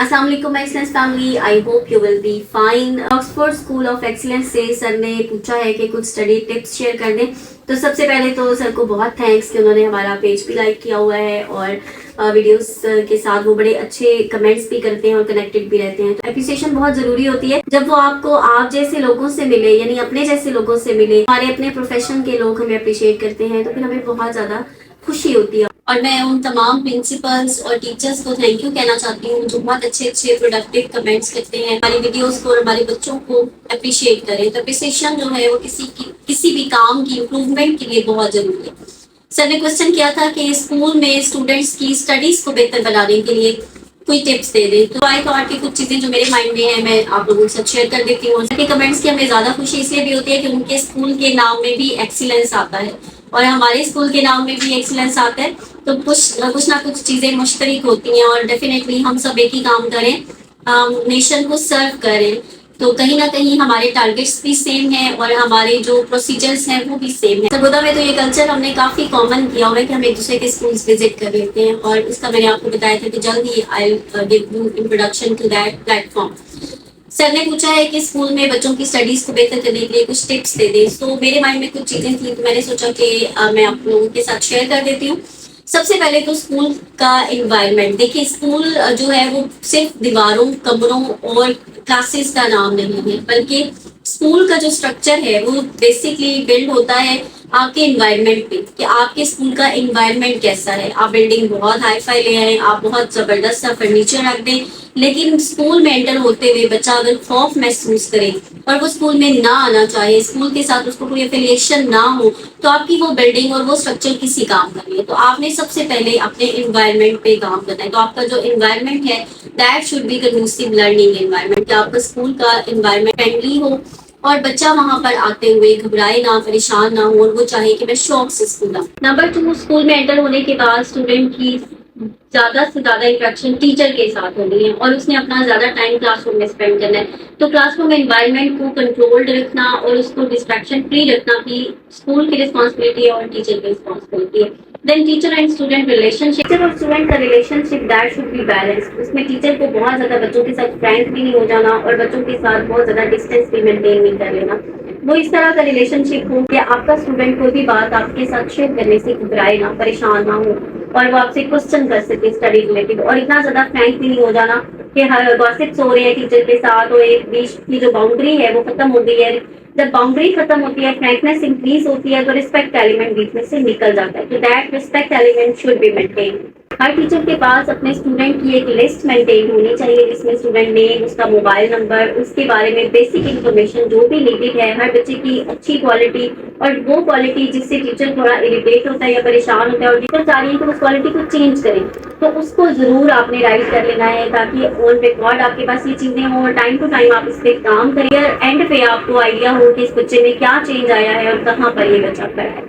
अस्सलाम वालेकुम my excellence family, I hope you will be fine. Oxford school of excellence से sir ने पूछा है कि कुछ स्टडी टिप्स शेयर कर दें। तो सबसे पहले तो सर को बहुत थैंक्स कि उन्होंने हमारा पेज भी लाइक किया हुआ है और वीडियोस के साथ वो बड़े अच्छे कमेंट्स भी करते हैं और कनेक्टेड भी रहते हैं। तो एप्रिसिएशन बहुत जरूरी होती है जब वो आपको आप जैसे लोगों से मिले, यानी अपने जैसे लोगों से मिले। हमारे अपने प्रोफेशन के लोग हमें अप्रिशिएट करते हैं तो फिर हमें बहुत ज्यादा खुशी होती है। और मैं उन तमाम प्रिंसिपल्स और टीचर्स को थैंक यू कहना चाहती हूँ जो बहुत अच्छे अच्छे प्रोडक्टिव कमेंट्स करते हैं, हमारी वीडियोस को और हमारे बच्चों को अप्रिशिएट करें। तो अप्रिसिएशन जो है वो किसी भी काम की इम्प्रूवमेंट के लिए बहुत जरूरी है। सर ने क्वेश्चन किया था कि स्कूल में स्टूडेंट्स की स्टडीज को बेहतर बनाने के लिए कोई टिप्स दे दें। तो आई थॉट की कुछ चीजें जो मेरे माइंड में है मैं आप लोगों के साथ शेयर कर देती हूँ। उनके कमेंट्स की हमें ज्यादा खुशी इसलिए भी होती है कि उनके स्कूल के नाम में भी एक्सीलेंस आता है और हमारे स्कूल के नाम में भी एक्सीलेंस आता है। तो कुछ ना कुछ चीजें मुश्तरक होती हैं और डेफिनेटली हम सब एक ही काम करें, नेशन को सर्व करें। तो कहीं ना कहीं हमारे टारगेट्स भी सेम है और हमारे जो प्रोसीजर्स हैं वो भी सेम है। सरगोदा में तो ये कल्चर हमने काफी कॉमन किया हुआ है कि हम एक दूसरे के स्कूल्स विजिट कर लेते हैं और इसका मैंने आपको बताया था कि जल्द ही I give you introduction to that platform. Sir ने पूछा है कि स्कूल में बच्चों की स्टडीज को बेहतर करने के लिए कुछ टिप्स दे दें। तो मेरे माइंड में कुछ चीजें थी तो मैंने सोचा कि मैं आप लोगों के साथ शेयर कर देती हूँ। सबसे पहले तो स्कूल का एनवायरनमेंट देखिए। स्कूल जो है वो सिर्फ दीवारों, कमरों और क्लासेस का नाम नहीं है, बल्कि स्कूल का जो स्ट्रक्चर है वो बेसिकली बिल्ड होता है आपके एनवायरनमेंट पे कि आपके स्कूल का एनवायरनमेंट कैसा है। आप बिल्डिंग बहुत हाई फाई ले आए, आप बहुत जबरदस्त सा फर्नीचर रख दें, लेकिन स्कूल में एंटर होते हुए बच्चा अगर खौफ महसूस करे और वो स्कूल में ना आना चाहे, स्कूल के साथ उसको कोई एफिलिएशन ना हो, तो आपकी वो बिल्डिंग और वो स्ट्रक्चर किसी काम का नहीं है। तो आपने सबसे पहले अपने एनवायरनमेंट पे काम करना है। तो आपका जो एनवायरनमेंट है that should be conducive learning environment, कि आपका स्कूल का एनवायरनमेंट फ्रेंडली हो और बच्चा वहां पर आते हुए घबराए ना, परेशान ना हो और वो चाहे कि मैं शौक से स्कूल आऊं। नंबर 2, स्कूल में एंटर होने के बाद स्टूडेंट की ज्यादा से ज्यादा इंटरेक्शन टीचर के साथ होनी है और उसने अपना ज्यादा टाइम क्लासरूम में स्पेंड करना है। तो क्लासरूम एनवायरनमेंट को कंट्रोल्ड रखना और उसको डिस्ट्रैक्शन फ्री रखना भी स्कूल की रिस्पॉन्सिबिलिटी है और टीचर की रिस्पॉन्सिबिलिटी है। Then teacher and student relationship, teacher और स्टूडेंट का relationship that should be balanced. उसमें टीचर को बहुत ज्यादा बच्चों के साथ फ्रैंक भी नहीं हो जाना और बच्चों के साथ बहुत ज्यादा डिस्टेंस भी मेंटेन नहीं कर लेना। वो इस तरह का रिलेशनशिप हो कि आपका स्टूडेंट कोई भी बात आपके साथ शेयर करने से घबराए ना, परेशान ना हो और वो आपसे क्वेश्चन कर सके स्टडी रिलेटेड। और इतना ज्यादा फ्रैंक भी नहीं हो जाना कि हर गॉसिप्स हो रहे हैं टीचर के साथ और एक बीच की जो बाउंड्री है वो खत्म हो गई है। जब बाउंड्री खत्म होती है, फ्रैंकनेस इंक्रीज होती है, तो रिस्पेक्ट एलिमेंट बीच में से निकल जाता है। तो that respect element should be maintain. Her teacher के पास अपने स्टूडेंट की एक लिस्ट मेंटेन होनी चाहिए जिसमें स्टूडेंट नेम, उसका मोबाइल नंबर, उसके बारे में बेसिक इंफॉर्मेशन जो भी नीडेड है, हर बच्चे की अच्छी क्वालिटी और वो क्वालिटी जिससे टीचर थोड़ा इरिटेट होता है या परेशान होता है और टीचर चाह रही है कि उस क्वालिटी को चेंज करें, तो उसको जरूर आपने राइट कर लेना है ताकि ऑन रिकॉर्ड आपके पास ये चीजें हों और टाइम टू टाइम आप इस पे काम करिए। एंड पे आपको आइडिया हो कि इस बच्चे में क्या चेंज आया है और कहाँ पर ये बच्चा खड़ा है।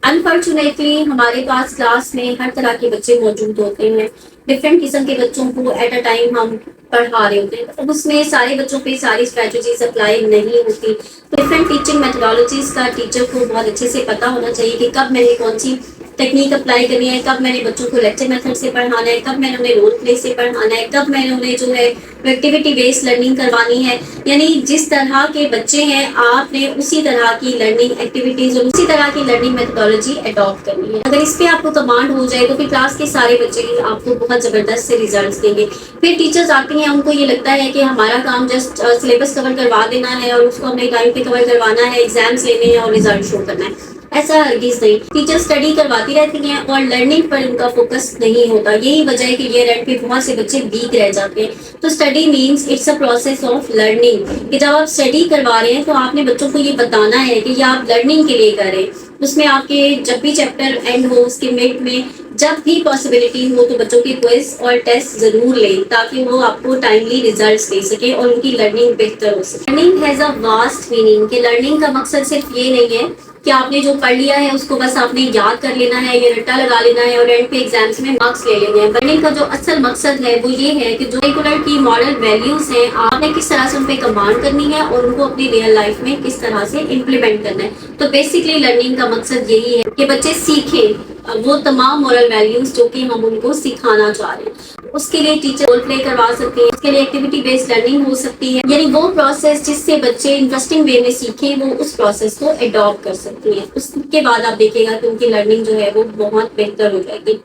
अनफॉर्चुनेटली हमारे पास क्लास में हर तरह के बच्चे मौजूद होते हैं, डिफरेंट किस्म के बच्चों को एट अ टाइम हम पढ़ा रहे होते हैं। अब उसमें सारे बच्चों पे सारी स्ट्रेटजीज अप्लाई नहीं होती। डिफरेंट टीचिंग मेथोडोलॉजीज का टीचर को बहुत अच्छे से पता होना चाहिए कि कब मैंने कौन सी टेक्निक अप्लाई करनी है, कब मैंने बच्चों को लेक्चर मेथड से पढ़ाना है, कब मैंने उन्हें रोल प्ले से पढ़ाना है, कब मैंने उन्हें जो है एक्टिविटी बेस्ड लर्निंग करवानी है। यानी जिस तरह के बच्चे हैं आपने उसी तरह की लर्निंग एक्टिविटीज और उसी तरह की लर्निंग मेथोडोलॉजी अडॉप्ट करनी है। अगर इस पे आपको कमांड हो जाए तो फिर क्लास के सारे बच्चे आपको बहुत जबरदस्त से रिजल्ट्स देंगे। फिर टीचर्स आती हैं, उनको ये लगता है कि हमारा काम जस्ट सिलेबस कवर करवा देना है और उसको हमने टाइम पे कवर करवाना है, एग्जाम्स लेने हैं और रिजल्ट शो करना है। ऐसा हरगिज नहीं। टीचर स्टडी करवाती रहती हैं और लर्निंग पर उनका फोकस नहीं होता। यही वजह है कि ईयर एंड पे बहुत से बच्चे वीक रह जाते हैं। तो study means it's a process of learning, कि जब आप स्टडी करवा रहे हैं तो आपने बच्चों को ये बताना है कि ये आप लर्निंग के लिए कर रहे हैं। उसमें आपके जब भी चैप्टर एंड हो उसके मिड में जब भी पॉसिबिलिटी हो तो बच्चों के क्विज और टेस्ट जरूर लें ताकि वो आपको टाइमली रिजल्ट्स दे सके और उनकी लर्निंग बेहतर हो सके। Learning has a vast meaning, कि लर्निंग का मकसद सिर्फ ये नहीं है कि आपने जो पढ़ लिया है उसको बस आपने याद कर लेना है या रट्टा लगा लेना है और एंड पे एग्जाम्स में मार्क्स ले लेने हैं। लर्निंग का जो असल मकसद है वो ये है कि जो करिकुलर की मॉरल वैल्यूज हैं आपने किस तरह से उन पे कमांड करनी है और उनको अपनी रियल लाइफ में किस तरह से इम्प्लीमेंट करना है। तो बेसिकली लर्निंग का मकसद यही है कि बच्चे सीखें वो तमाम मॉरल वैल्यूज जो कि हम उनको सिखाना चाह रहे हैं। उसके लिए टीचर रोल प्ले करवा सकते हैं, उसके लिए एक्टिविटी बेस्ड लर्निंग हो सकती है, यानी वो प्रोसेस जिससे बच्चे इंटरेस्टिंग वे में सीखे वो उस प्रोसेस को एडॉप्ट कर सकती हैं। उसके बाद आप देखिएगा कि उनकी लर्निंग जो है वो बहुत बेहतर हो जाएगी।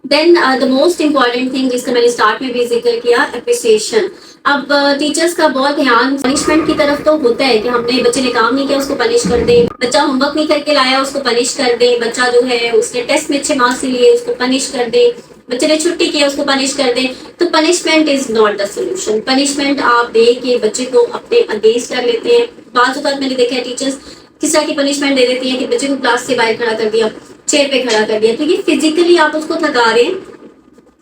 Then the most important thing जिसका मैंने स्टार्ट में भी जिक्र किया, अप्रिसिएशन। अब टीचर्स का बहुत ध्यान पनिशमेंट की तरफ तो होता है कि हमने बच्चे ने काम नहीं किया उसको पनिश कर दे, बच्चा होमवर्क नहीं करके लाया उसको पनिश कर दे, बच्चा जो है उसने टेस्ट में अच्छे मार्क्स लिए उसको पनिश कर दे, बच्चे ने छुट्टी की उसको पनिश कर दे। तो punishment is not the solution. Punishment आप दे के बच्चे को अपने अगेंस्ट कर लेते हैं। बात मैंने देखा है टीचर्स किस तरह की पनिशमेंट दे देती है कि बच्चे को क्लास से बाहर खड़ा कर दिया, चेयर पे खड़ा कर दिया। तो ये फिजिकली आप उसको थका रहे हैं,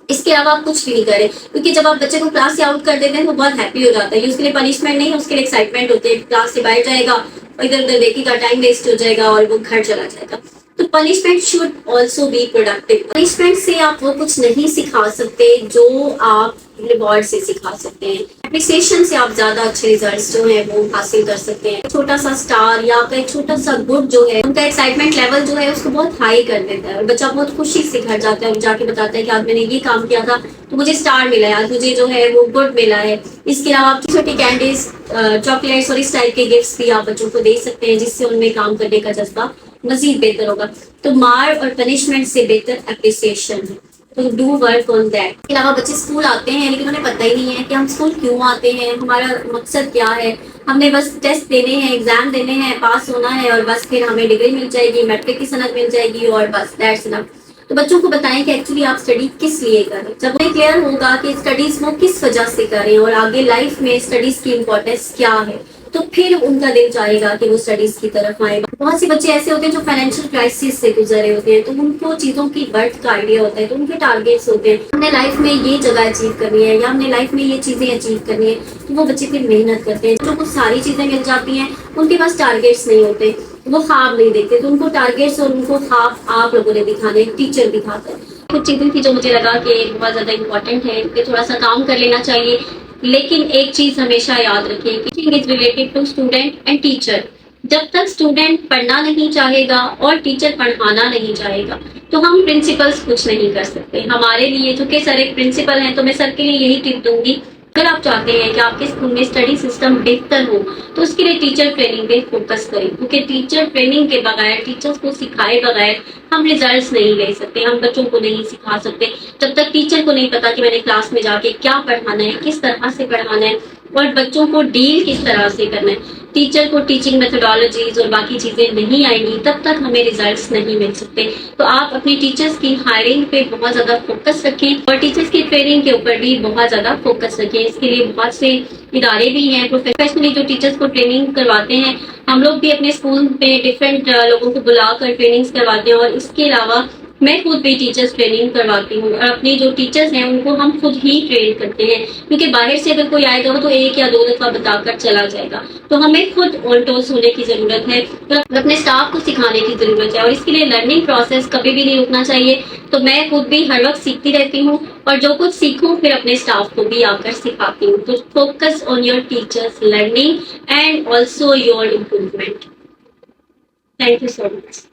इसके अलावा आप कुछ भी नहीं करें, क्योंकि जब आप बच्चे को क्लास से आउट कर देते हैं तो बहुत हैप्पी हो जाता है। उसके लिए पनिशमेंट नहीं, उसके लिए एक्साइटमेंट होती है। क्लास से बाहर जाएगा और इधर उधर देखेगा, टाइम वेस्ट हो जाएगा और वो घर चला जाएगा। तो punishment should also be productive. Punishment से आप वो कुछ नहीं सिखा सकते जो आप रिवॉर्ड से सिखा सकते हैं। एप्रिसिएशन से आप ज्यादा अच्छे रिजल्ट्स जो है वो हासिल कर सकते हैं। छोटा सा स्टार या आपका एक छोटा सा गुड जो है उनका एक्साइटमेंट लेवल जो है उसको बहुत हाई कर देता है और बच्चा बहुत खुशी से घर जाता है और जाके बताता है कि आज मैंने ये काम किया था तो मुझे स्टार मिला है, आज मुझे जो है वो गुड मिला है। इसके अलावा आप छोटी कैंडीज, चॉकलेट्स और इस टाइप के गिफ्ट्स भी आप बच्चों को दे सकते हैं जिससे उनमें काम करने का जज्बा मजीद बेहतर होगा। तो मार और पनिशमेंट से बेहतर एप्रिसिएशन है। तो डू वर्क ऑन दैट। इसके अलावा बच्चे स्कूल आते हैं लेकिन उन्हें पता ही नहीं है कि हम स्कूल क्यों आते हैं, हमारा मकसद क्या है। हमने बस टेस्ट देने हैं, एग्जाम देने हैं, पास होना है और बस फिर हमें डिग्री मिल जाएगी, मैट्रिक की सनद मिल जाएगी और बस दैट्स इनफ। तो बच्चों को बताएं कि एक्चुअली आप स्टडी किस लिए कर रहे हैं। जब उन्हें क्लियर होगा कि स्टडीज वो किस वजह से कर रहे हैं और आगे लाइफ में स्टडीज की इम्पोर्टेंस क्या है, तो फिर उनका दिल चाहेगा कि वो स्टडीज की तरफ आए। बहुत से बच्चे ऐसे होते हैं जो फाइनेंशियल क्राइसिस से गुजर रहे होते हैं, तो उनको चीजों की वर्थ का आइडिया होता है, तो उनके टारगेट्स होते हैं हमने लाइफ में ये जगह अचीव करनी है या हमने लाइफ में ये चीजें अचीव करनी है। तो वो बच्चे फिर मेहनत करते हैं। जो कुछ सारी चीजें मिल जाती हैं उनके पास टारगेट्स नहीं होते, वो ख्वाब नहीं देखते। तो उनको टारगेट्स और उनको ख्वाब आप लोगों ने दिखाने, टीचर दिखाता है। कुछ चीजें थी जो मुझे लगा कि बहुत ज्यादा इंपॉर्टेंट है, इस पर थोड़ा सा काम कर लेना चाहिए। लेकिन एक चीज हमेशा याद रखिए, teaching is related to student and teacher. जब तक स्टूडेंट पढ़ना नहीं चाहेगा और टीचर पढ़ाना नहीं चाहेगा तो हम प्रिंसिपल्स कुछ नहीं कर सकते। हमारे लिए चूंकि सर एक प्रिंसिपल हैं तो मैं सर के लिए यही टिप दूंगी, अगर आप चाहते हैं कि आपके स्कूल में स्टडी सिस्टम बेहतर हो तो उसके लिए टीचर ट्रेनिंग पे फोकस करें, क्योंकि टीचर ट्रेनिंग के बगैर, टीचर्स को सिखाए बगैर हम रिजल्ट्स नहीं ले सकते, हम बच्चों को नहीं सिखा सकते। जब तक टीचर को नहीं पता कि मैंने क्लास में जाके क्या पढ़ाना है, किस तरह से पढ़ाना है और बच्चों को डील किस तरह से करना है, टीचर को टीचिंग मेथोडोलॉजीज और बाकी चीजें नहीं आएंगी, तब तक हमें रिजल्ट्स नहीं मिल सकते। तो आप अपनी टीचर्स की हायरिंग पे बहुत ज्यादा फोकस रखें और टीचर्स की ट्रेनिंग के ऊपर भी बहुत ज्यादा फोकस रखें। इसके लिए बहुत से इदारे भी हैं प्रोफेशनली जो टीचर्स को ट्रेनिंग करवाते हैं। हम लोग भी अपने स्कूल में डिफरेंट लोगों को बुलाकर ट्रेनिंग्स करवाते हैं और इसके अलावा मैं खुद भी टीचर्स ट्रेनिंग करवाती हूँ और अपनी जो टीचर्स हैं उनको हम खुद ही ट्रेन करते हैं, क्योंकि बाहर से अगर कोई आएगा तो एक या दो दफा बताकर चला जाएगा। तो हमें खुद ऑन टॉस होने की जरूरत है, तो अपने स्टाफ को सिखाने की जरूरत है और इसके लिए लर्निंग प्रोसेस कभी भी नहीं रुकना चाहिए। तो मैं खुद भी हर वक्त सीखती रहती हूँ और जो कुछ सीखूं फिर अपने स्टाफ को भी आकर सिखाती हूँ। तो focus on your teachers learning and also your improvement. Thank you so much.